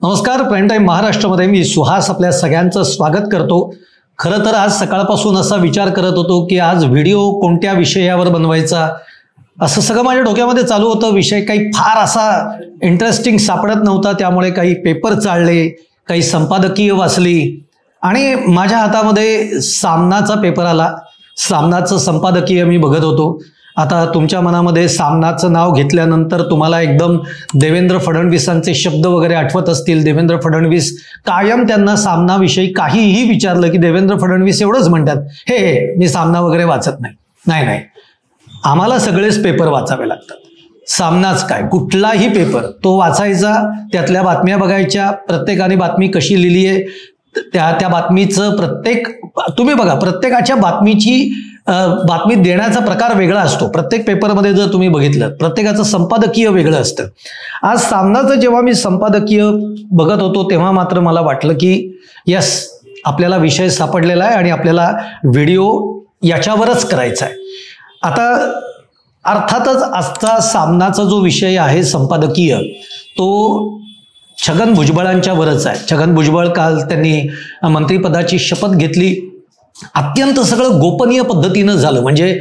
नमस्कार. Prime time महाराष्ट्रामध्ये मी सुहास आपल्या सगळ्यांचं स्वागत करतो. खरं तर आज सकाळपासून असा विचार करत होतो की आज व्हिडिओ कोणत्या विषयावर बनवायचा, असं सगळं माझ्या डोक्यामध्ये चालू होतं. विषय काही फार असा इंटरेस्टिंग सापडत नव्हता, त्यामुळे काही पेपर चाळले, काही संपादकीय वाचली आणि माझ्या हातामध्ये सामनाचा पेपर आला. सामनाचं संपादकीय मी बघत होतो. आता तुमच्या मनामध्ये सामनाचं नाव घेतल्यानंतर तुम्हाला एकदम देवेंद्र फडणवीसांचे शब्द वगैरे आठवत असतील. देवेंद्र फडणवीस कायम त्यांना सामनाविषयी काहीही विचारलं की देवेंद्र फडणवीस एवढंच म्हणतात, हे मी सामना वगैरे वाचत नाही. नाही, आम्हाला सगळेच पेपर वाचावे लागतात. सामनाच काय, कुठलाही पेपर तो वाचायचा, त्यातल्या बातम्या बघायच्या, प्रत्येकाने बातमी कशी लिहिली आहे त्या बातमीचं तुम्ही बघा, प्रत्येकाच्या बातमी देण्याचा प्रकार वेगळा असतो. प्रत्येक पेपरमध्ये जर तुम्ही बघितलं, प्रत्येकाचं संपादकीय वेगळं असतं. आज सामनाचं जेव्हा मी संपादकीय बघत होतो तेव्हा मात्र मला वाटलं की यस, आपल्याला विषय सापडलेला आहे आणि आपल्याला व्हिडिओ याच्यावरच करायचा आहे. आता अर्थातच आजचा सामनाचा जो विषय आहे संपादकीय, तो छगन भुजबळांच्यावरच आहे. छगन भुजबळ काल त्यांनी मंत्रिपदाची शपथ घेतली. अत्यंत सगळं गोपनीय पद्धतीनं झालं. म्हणजे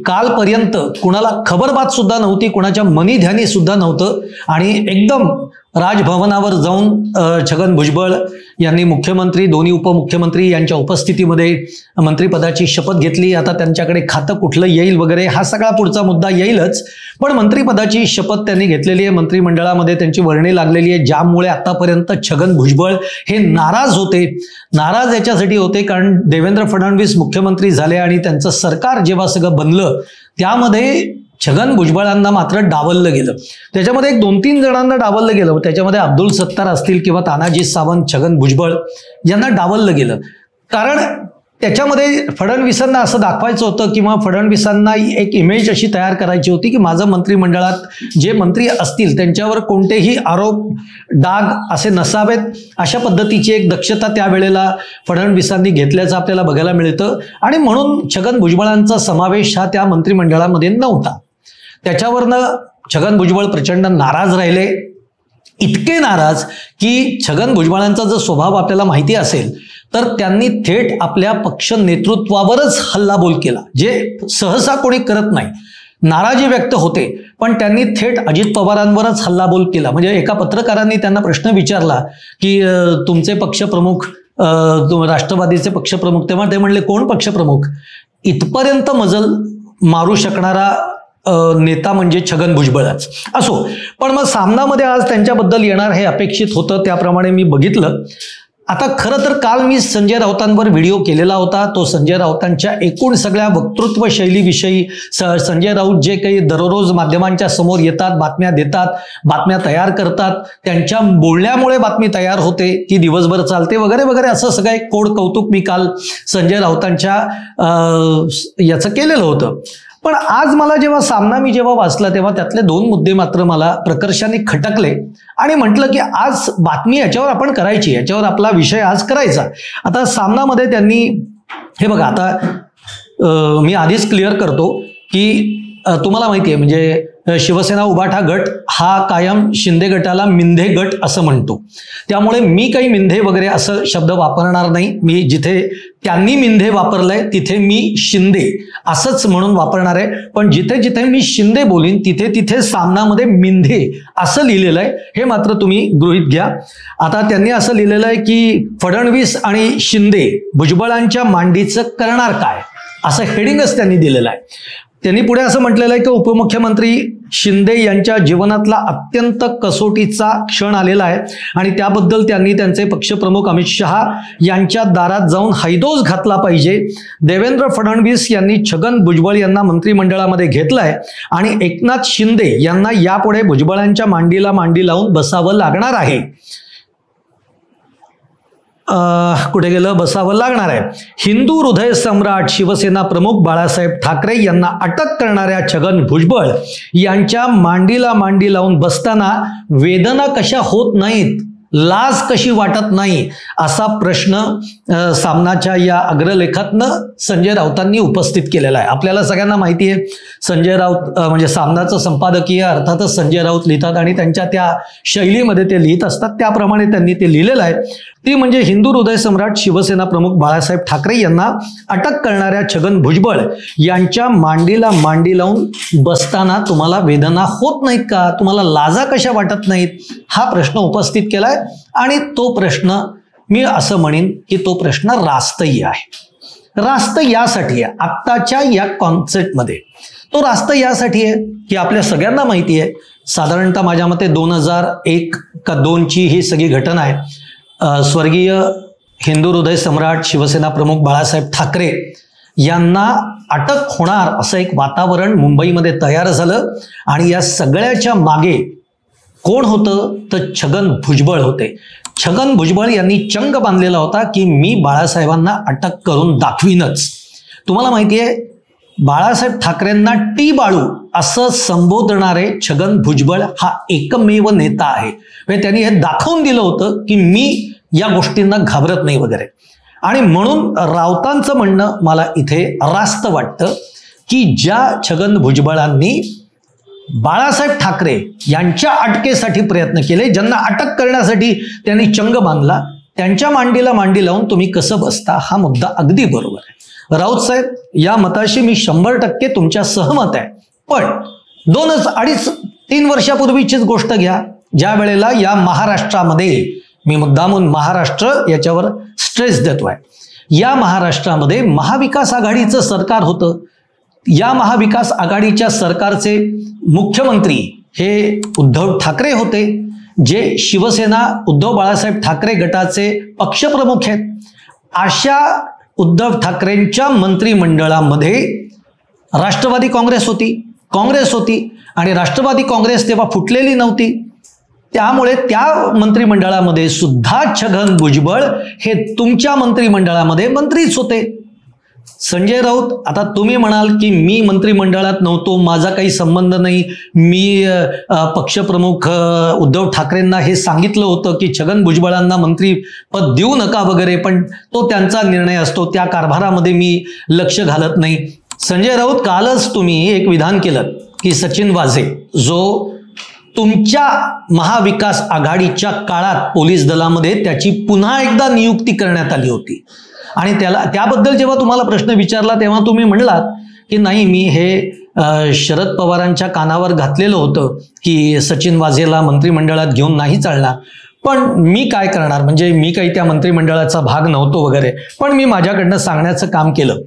कालपर्यंत कुणाला खबरबात सुद्धा नव्हती, कुणाच्या मनी ध्यानी सुद्धा नव्हतं आणि एकदम राजभवनावर जाऊन छगन भुजबळ यांनी मुख्यमंत्री, दोन्ही उपमुख्यमंत्री यांच्या उपस्थितीमध्ये मंत्रिपदाची शपथ घेतली. आता त्यांच्याकडे खातं कुठलं येईल वगैरे हा सगळा पुढचा मुद्दा येईलच, पण मंत्रिपदाची शपथ त्यांनी घेतलेली आहे. मंत्रिमंडळामध्ये त्यांची वर्णी लागलेली आहे, ज्यामुळे आतापर्यंत छगन भुजबळ हे नाराज होते. नाराज याच्यासाठी होते कारण देवेंद्र फडणवीस मुख्यमंत्री झाले आणि त्यांचं सरकार जेव्हा सगळं बनलं त्यामध्ये छगन भुजबळांना मात्र डावललं गेलं. त्याच्यामध्ये एक 2-3 जणांना डावललं गेलं. त्याच्यामध्ये अब्दुल सत्तार असतील किंवा तानाजी सावंत, छगन भुजबळ यांना डावललं गेलं. कारण त्याच्यामध्ये फडणवीसांना असं दाखवायचं होतं किंवा फडणवीसांना एक इमेज अशी तयार करायची होती की माझं मंत्रिमंडळात जे मंत्री असतील त्यांच्यावर कोणतेही आरोप, डाग असे नसावेत, अशा पद्धतीची एक दक्षता त्यावेळेला फडणवीसांनी घेतल्याचं आपल्याला बघायला मिळतं. आणि म्हणून छगन भुजबळांचा समावेश हा त्या मंत्रिमंडळामध्ये नव्हता. त्याच्यावरनं छगन भुजबळ प्रचंड नाराज राहिले. इतके नाराज की छगन भुजबळांचा जर स्वभाव आपल्याला माहिती असेल तर त्यांनी थेट आपल्या पक्ष नेतृत्वावरच हल्लाबोल केला, जे सहसा कोणी करत नाही. नाराजी व्यक्त होते पण त्यांनी थेट अजित पवारांवरच हल्लाबोल केला. म्हणजे एका पत्रकारांनी त्यांना प्रश्न विचारला की तुमचे पक्षप्रमुख, राष्ट्रवादीचे पक्षप्रमुख, तेव्हा ते म्हणले कोण पक्षप्रमुख? इथपर्यंत मजल मारू शकणारा नेता म्हणजे छगन भुजबळच. असो, पण मग सामनामध्ये आज त्यांच्याबद्दल येणार हे अपेक्षित होतं, त्याप्रमाणे मी बघितलं. आता खरं तर काल मी संजय राऊतांवर व्हिडिओ केलेला होता. तो संजय राऊतांच्या एकूण सगळ्या वक्तृत्व शैलीविषयी, संजय राऊत जे काही दररोज माध्यमांच्या समोर येतात, बातम्या देतात, बातम्या तयार करतात, त्यांच्या बोलण्यामुळे बातमी तयार होते, ती दिवसभर चालते वगैरे वगैरे, असं सगळं एक कोड कौतुक मी काल संजय राऊतांच्या याचं केलेलं होतं. पण आज मला जेव्हा जेव्हा वाचला तेव्हा त्यातले 2 मुद्दे मात्र मला प्रकर्षाने खटकले आणि म्हटलं की आज बातमी याच्यावर आपण करायची, याच्यावर आपला विषय आज करायचा. आता सामनामध्ये त्यांनी, हे बघा, आता मी आधीच क्लिअर करतो की तुम्हाला माहिती आहे, म्हणजे शिवसेना उभाठा गट हा कायम शिंदे गटाला मिंधे गट असं म्हणतो. त्यामुळे मी काही मिंधे वगैरे असं शब्द वापरणार नाही. मी जिथे त्यांनी मिंधे वापरलंय तिथे मी शिंदे असंच म्हणून वापरणार आहे. पण जिथे जिथे मी शिंदे बोलीन तिथे तिथे सामनामध्ये मिंधे असं लिहिलेलं आहे, हे मात्र तुम्ही गृहीत घ्या. आता त्यांनी असं लिहिलेलं आहे की फडणवीस आणि शिंदे भुजबळांच्या मांडीचं करणार काय, असं हेडिंगच त्यांनी दिलेलं आहे. त्यांनी पुढे असं म्हटलेलं आहे की उपमुख्यमंत्री शिंदे यांच्या जीवनातला अत्यंत कसोटीचा क्षण आलेला आहे आणि त्याबद्दल त्यांनी त्यांचे पक्षप्रमुख अमित शहा यांच्या दारात जाऊन हैदोस घातला पाहिजे. देवेंद्र फडणवीस यांनी छगन भुजबळ यांना मंत्रिमंडळामध्ये घेतलाय आणि एकनाथ शिंदे यांना यापुढे भुजबळांच्या मांडीला मांडी लावून बसावं लागणार आहे. कुठे गेलं, बसावं लागणार आहे. हिंदू हृदय सम्राट शिवसेना प्रमुख बाळासाहेब ठाकरे यांना अटक करणाऱ्या छगन भुजबळ यांच्या मांडीला मांडी लावून बसताना वेदना कशा होत नाहीत लाज कशी वाटत नाही असा प्रश्न सामनाच्या या अग्रलेखातनं संजय राऊतांनी उपस्थित केलेला आहे. आपल्याला सगळ्यांना माहिती आहे संजय राऊत म्हणजे सामनाचं संपादकीय अर्थातच संजय राऊत लिहितात आणि त्यांच्या त्या शैलीमध्ये ते लिहित असतात, त्याप्रमाणे त्यांनी ते लिहिलेलं आहे. ती म्हणजे हिंदू हृदय सम्राट शिवसेना प्रमुख बाळासाहेब ठाकरे यांना अटक करणाऱ्या छगन भुजबळ यांच्या मांडीला मांडी लावून बसताना तुम्हाला वेदना होत नाहीत का, तुम्हाला लाजा कशा वाटत नाहीत, हा प्रश्न उपस्थित केलाय. आणि तो प्रश्न मी असं म्हणेन की तो प्रश्न रास्तही आहे. रास्त यासाठी आहे आत्ताच्या या कॉन्सेप्टमध्ये, तो रास्त यासाठी आहे की आपल्या सगळ्यांना माहिती आहे साधारणतः माझ्या मते 2001 का 2002ची ही सगळी घटना आहे. स्वर्गीय हिंदू हृदय सम्राट शिवसेना प्रमुख बाळासाहेब ठाकरे यांना अटक होणार असं एक वातावरण मुंबईमध्ये तयार झालं आणि या सगळ्याच्या मागे कोण होतं तर छगन भुजबळ होते. छगन भुजबळ यांनी चंग बांधलेला होता की मी बाळासाहेबांना अटक करून दाखवीनच. तुम्हाला माहिती आहे बाळासाहेब ठाकरेंना टी बाळू असं संबोधणारे छगन भुजबळ हा एकमेव नेता आहे. म्हणजे त्यांनी हे दाखवून दिलं होतं की मी या गोष्टींना घाबरत नाही वगैरे. आणि म्हणून राऊतांचं म्हणणं मला इथे रास्त वाटतं की ज्या छगन भुजबळांनी बाळासाहेब ठाकरे यांच्या अटकेसाठी प्रयत्न केले, ज्यांना अटक करण्यासाठी त्यांनी चंग बांधला, त्यांच्या मांडीला मांडी लावून तुम्ही कसं बसता, हा मुद्दा अगदी बरोबर आहे. राऊत साहेब या मताशी मी 100% तुमच्या सहमत आहे. पण 2-2.5-3 वर्षापूर्वीचीच गोष्ट घ्या, ज्या वेळेला या महाराष्ट्रामध्ये, मी मुद्दामून महाराष्ट्र याच्यावर स्ट्रेस देतोय, या महाराष्ट्रामध्ये महाविकास आघाडीचं सरकार होतं. या महाविकास आघाडीच्या सरकारचे मुख्यमंत्री हे उद्धव ठाकरे होते, जे शिवसेना उद्धव बाळासाहेब ठाकरे गटाचे पक्षप्रमुख आहेत. अशा उद्धव ठाकरेंच्या मंत्रिमंडळामध्ये राष्ट्रवादी काँग्रेस होती आणि राष्ट्रवादी काँग्रेस तेव्हा फुटलेली नव्हती. त्यामुळे त्या मंत्रिमंडळामध्ये सुद्धा छगन भुजबळ हे तुमच्या मंत्रिमंडळामध्ये मंत्रीच होते. संजय राऊत, आता तुम्ही म्हणाल की मी मंत्रिमंडळात नव्हतो, माझा काही संबंध नाही, मी पक्षप्रमुख उद्धव ठाकरेंना हे सांगितलं होतं की छगन भुजबळांना मंत्रीपद देऊ नका वगैरे, पण तो त्यांचा निर्णय असतो, त्या कारभारामध्ये मी लक्ष घालत नाही. संजय राऊत, कालच तुम्ही एक विधान केलं की सचिन वाझे जो तुमच्या महाविकास आघाडीच्या काळात पोलीस दलामध्ये त्याची पुन्हा एकदा नियुक्ती करण्यात आली होती आणि त्याबद्दल जेव्हा तुम्हाला प्रश्न विचारला तेव्हा तुम्ही म्हणलात की नाही, मी हे शरद पवारांच्या कानावर घातलेलं होतं की सचिन वाझेला मंत्रिमंडळात घेऊन नाही चालणार, पण मी काय करणार, म्हणजे मी काही त्या मंत्रिमंडळाचा भाग नव्हतो वगैरे, पण मी माझ्याकडनं सांगण्याचं काम केलं.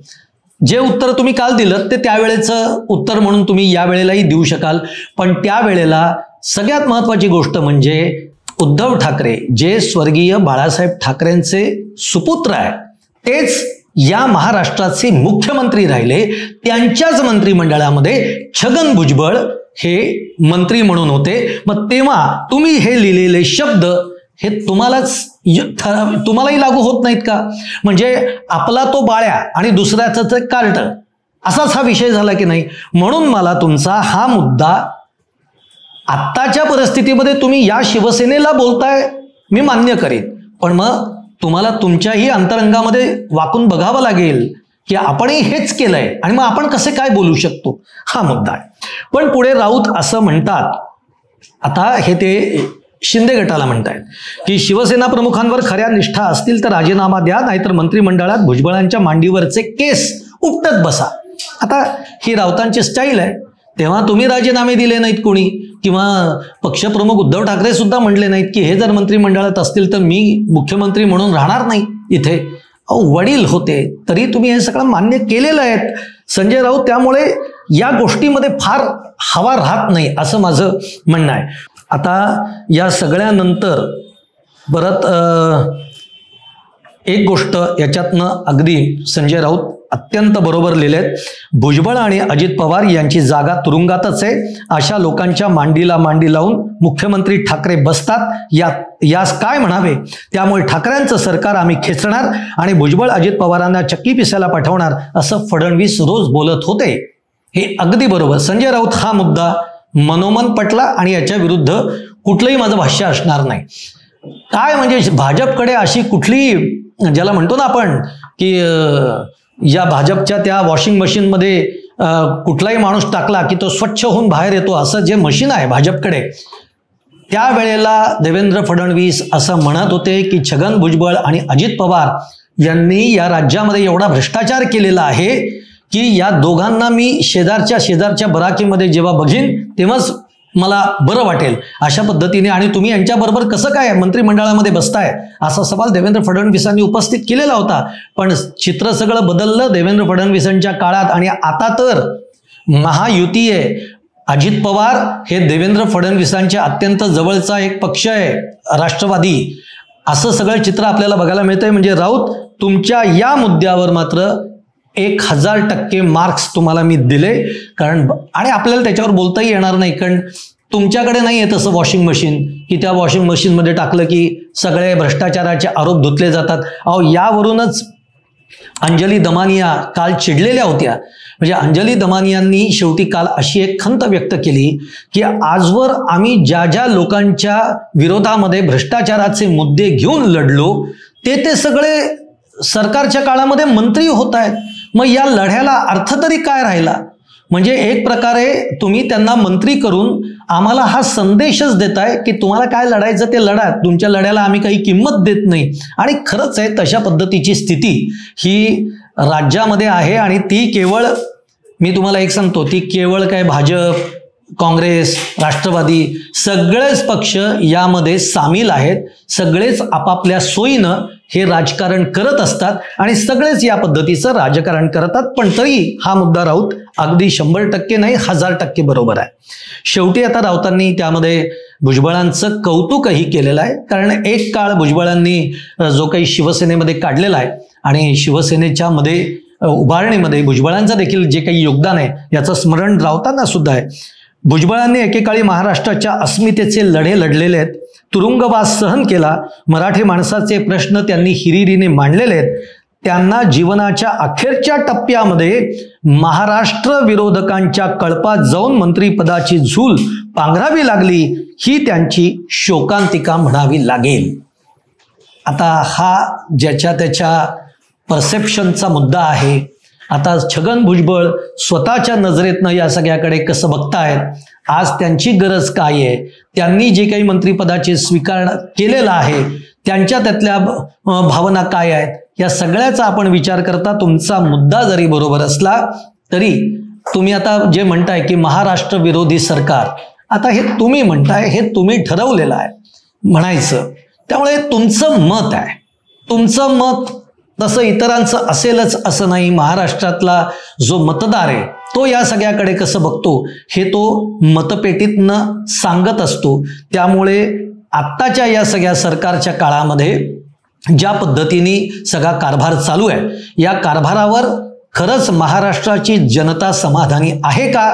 जे उत्तर तुम्ही काल दिलं ते त्यावेळेचं उत्तर म्हणून तुम्ही यावेळेलाही देऊ शकाल. पण त्यावेळेला सगळ्यात महत्त्वाची गोष्ट म्हणजे उद्धव ठाकरे जे स्वर्गीय बाळासाहेब ठाकरेंचे सुपुत्र आहे, तेच या महाराष्ट्राचे मुख्यमंत्री राहिले. त्यांच्याच मंत्रिमंडळामध्ये छगन भुजबळ हे मंत्री म्हणून होते. मग तेव्हा तुम्ही हे लिहिलेले शब्द हे तुम्हालाही लागू होत नाहीत का? म्हणजे आपला तो बाळ्या आणि दुसऱ्याचं ते कार्ट असाच हा विषय झाला की नाही. म्हणून मला तुमचा हा मुद्दा, आत्ताच्या परिस्थितीमध्ये तुम्ही या शिवसेनेला बोलताय मी मान्य करेन, पण मग तुम्हाला तुमच्याही अंतरंगामध्ये वाकून बघावं लागेल की आपणही हेच केलंय आणि मग आपण कसे काय बोलू शकतो, हा मुद्दा आहे. पण पुढे राऊत असं म्हणतात, आता हे ते शिंदे गटाला म्हणतायत की शिवसेना प्रमुखांवर खऱ्या निष्ठा असतील तर राजीनामा द्या, नाहीतर मंत्रिमंडळात भुजबळांच्या मांडीवरचे केस उपटत बसा. आता ही राऊतांची स्टाईल आहे. तेव्हा तुम्ही राजीनामे दिले नाहीत कोणी, किंवा पक्षप्रमुख उद्धव ठाकरे सुद्धा म्हणले नाहीत की हे जर मंत्रिमंडळात असतील तर मी मुख्यमंत्री म्हणून राहणार नाही इथे. वडील होते तरी तुम्ही हे सगळं मान्य केलेलं आहे संजय राऊत. त्यामुळे या गोष्टीमध्ये फार हवा राहत नाही असं माझं म्हणणं आहे. आता या सगळ्यानंतर परत एक गोष्ट याच्यातनं अगदी संजय राऊत अत्यंत बरोबर लिहिलेत. भुजबळ आणि अजित पवार यांची जागा तुरुंगातच आहे. अशा लोकांच्या मांडीला मांडी लावून मुख्यमंत्री ठाकरे बसतात, यास काय म्हणावे. त्यामुळे ठाकरेंचं सरकार आम्ही खेचणार आणि भुजबळ अजित पवारांना चक्की पिसायला पाठवणार असं फडणवीस रोज बोलत होते. हे अगदी बरोबर. संजय राऊत हा मुद्दा मनोमन पटला आणि याच्या विरुद्ध कुठलंही माझं भाष्य असणार नाही. काय म्हणजे भाजपकडे अशी कुठली, ज्याला म्हणतो ना आपण की या भाजपच्या त्या वॉशिंग मशीनमध्ये कुठलाही माणूस टाकला की तो स्वच्छ होऊन बाहेर येतो, असं जे मशीन आहे भाजपकडे, त्यावेळेला देवेंद्र फडणवीस असं म्हणत होते की छगन भुजबळ आणि अजित पवार यांनी या राज्यामध्ये एवढा भ्रष्टाचार केलेला आहे की या दोघांना मी शेजारच्या बराकीमध्ये जेव्हा बघीन तेव्हाच मला बरं वाटेल, अशा पद्धतीने, आणि तुम्ही यांच्याबरोबर कसं काय मंत्रिमंडळामध्ये बसताय, असा सवाल देवेंद्र फडणवीसांनी उपस्थित केलेला होता. पण चित्र सगळं बदललं देवेंद्र फडणवीसांच्या काळात, आणि आता तर महायुती आहे. अजित पवार हे देवेंद्र फडणवीसांच्या अत्यंत जवळचा एक पक्ष आहे, राष्ट्रवादी, असं सगळं चित्र आपल्याला बघायला मिळतंय. म्हणजे राऊत, तुमच्या या मुद्द्यावर मात्र 1000% मार्क्स तुम्हाला मी दिले, कारण आणि आपल्याला त्याच्यावर बोलताही येणार नाही, कारण तुमच्याकडे नाही आहे तसं वॉशिंग मशीन की त्या वॉशिंग मशीनमध्ये टाकलं की सगळे भ्रष्टाचाराचे आरोप धुतले जातात. अहो, यावरूनच अंजली दमानिया काल चिडलेल्या होत्या. म्हणजे अंजली दमानियांनी शेवटी काल अशी एक खंत व्यक्त केली की आजवर आम्ही ज्या ज्या लोकांच्या विरोधामध्ये भ्रष्टाचाराचे मुद्दे घेऊन लढलो ते सगळे सरकारच्या काळामध्ये मंत्री होत आहेत. मग या लढ्याला अर्थ तरी काय राहिला? म्हणजे एक प्रकारे तुम्ही त्यांना मंत्री करून आम्हाला हा संदेशच देताय की तुम्हाला काय लढायचं ते लढा, तुमच्या लढ्याला आम्ही काही किंमत देत नाही. आणि खरंच आहे, तशा पद्धतीची स्थिती ही राज्यामध्ये आहे. आणि ती केवळ, मी तुम्हाला एक सांगतो, ती केवळ काय भाजप, काँग्रेस, राष्ट्रवादी सगळेच पक्ष यामध्ये सामील आहेत. सगळेच आपापल्या सोयीनं हे राजकारण करत असतात आणि सगळेच या पद्धतीचं राजकारण करतात. पण तरी हा मुद्दा राऊत अगदी 100% नाही, 1000% बरोबर आहे. शेवटी आता राऊतांनी त्यामध्ये भुजबळांचं कौतुकही केलेलं आहे, कारण एक काळ भुजबळांनी जो काही शिवसेनेमध्ये काढलेला आहे आणि शिवसेनेच्या मध्ये उभारणीमध्ये भुजबळांचं देखील जे काही योगदान आहे याचं स्मरण राऊतांना सुद्धा आहे. भुजबळांनी एकेकाळी महाराष्ट्राच्या अस्मितेचे लढे लढलेले आहेत, तुरुंगवास सहन केला, मराठी माणसाचे प्रश्न त्यांनी हिरिरीने मांडलेले आहेत. त्यांना जीवनाच्या अखेरच्या टप्प्यामध्ये महाराष्ट्र विरोधकांच्या कळपात जाऊन मंत्रिपदाची झूल पांघरावी लागली, ही त्यांची शोकांतिका म्हणावी लागेल. आता हा ज्याच्या त्याच्या परसेप्शनचा मुद्दा आहे. आता छगन भुजबळ स्वतःच्या नजरेतनं या सगळ्याकडे कसं बघतायत, आज त्यांची गरज काय आहे, त्यांनी जे काही मंत्रिपदाचे स्वीकार केलेलं आहे त्यांच्या त्यातल्या भावना काय आहेत, या सगळ्याचा आपण विचार करता तुमचा मुद्दा जरी बरोबर असला तरी तुम्ही आता जे म्हणताय की महाराष्ट्र विरोधी सरकार, आता हे तुम्ही म्हणताय, हे तुम्ही ठरवलेलं आहे म्हणायचं. त्यामुळे तुमचं मत आहे, तुमचं मत तसं इतरांचं असेलच असं नाही. महाराष्ट्रातला जो मतदार आहे तो या सगळ्याकडे कसं बघतो हे तो मतपेटीतनं सांगत असतो. त्यामुळे आत्ताच्या या सगळ्या सरकारच्या काळामध्ये ज्या पद्धतीने सगळा कारभार चालू आहे, या कारभारावर खरंच महाराष्ट्राची जनता समाधानी आहे का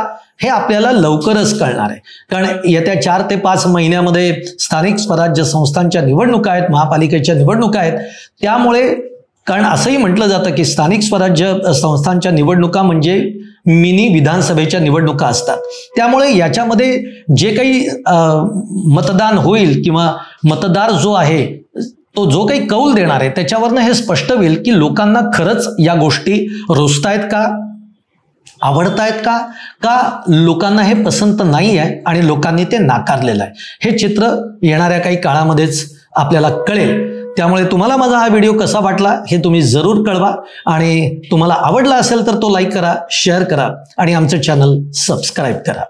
हे आपल्याला लवकरच कळणार आहे. कारण येत्या 4 ते 5 महिन्यामध्ये स्थानिक स्वराज्य संस्थांच्या निवडणुका आहेत, महापालिकेच्या निवडणुका आहेत. त्यामुळे कारण असंही म्हटलं जातं की स्थानिक स्वराज्य संस्थांच्या निवडणुका म्हणजे मिनी विधानसभेच्या निवडणुका असतात. त्यामुळे याच्यामध्ये जे काही मतदान होईल किंवा मतदार जो आहे तो जो काही कौल देणार आहे त्याच्यावरनं हे स्पष्ट होईल की लोकांना खरंच या गोष्टी रुचतायत का, आवडतायत का, का लोकांना हे पसंत नाही आहे आणि लोकांनी ते नाकारलेलं आहे. हे चित्र येणाऱ्या काही काळामध्येच आपल्याला कळेल. त्यामुळे तुम्हाला माझा हा व्हिडिओ कसा वाटला हे तुम्ही जरूर कळवा, आणि तुम्हाला आवडला असेल तर तो लाईक करा, शेअर करा आणि आमचं चॅनल सबस्क्राईब करा.